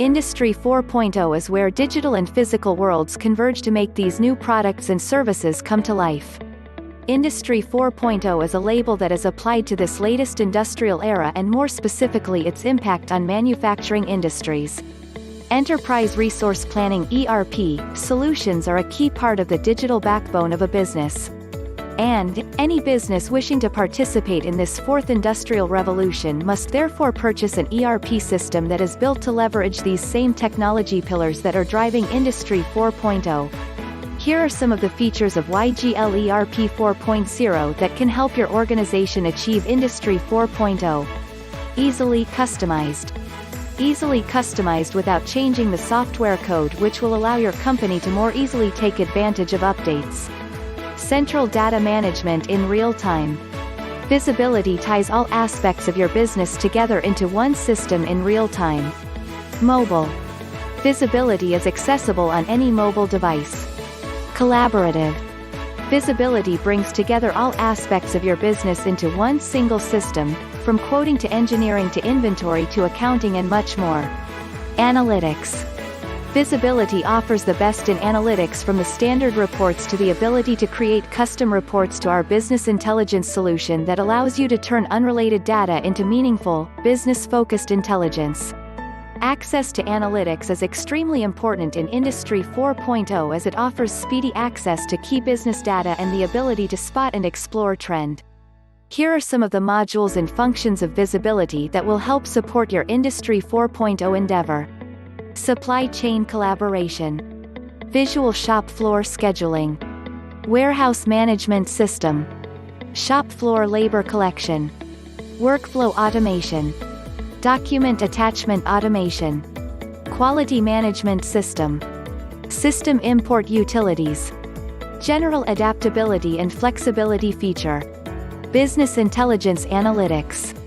Industry 4.0 is where digital and physical worlds converge to make these new products and services come to life. Industry 4.0 is a label that is applied to this latest industrial era and more specifically its impact on manufacturing industries. Enterprise Resource Planning (ERP) solutions are a key part of the digital backbone of a business. And, any business wishing to participate in this fourth industrial revolution must therefore purchase an ERP system that is built to leverage these same technology pillars that are driving Industry 4.0. Here are some of the features of YGL ERP4.0 that can help your organization achieve Industry 4.0. Easily customized. Easily customized without changing the software code, which will allow your company to more easily take advantage of updates. Central data management in real time. Visibility ties all aspects of your business together into one system in real time. Mobile. Visibility is accessible on any mobile device. Collaborative. Visibility brings together all aspects of your business into one single system, from quoting to engineering to inventory to accounting and much more. Analytics. Visibility offers the best in analytics, from the standard reports to the ability to create custom reports to our business intelligence solution that allows you to turn unrelated data into meaningful, business-focused intelligence. Access to analytics is extremely important in Industry 4.0 as it offers speedy access to key business data and the ability to spot and explore trend. Here are some of the modules and functions of visibility that will help support your Industry 4.0 endeavor. Supply chain collaboration. Visual shop floor scheduling. Warehouse management system. Shop floor labor collection. Workflow automation. Document attachment automation. Quality management system. System import utilities. General adaptability and flexibility feature. Business intelligence analytics.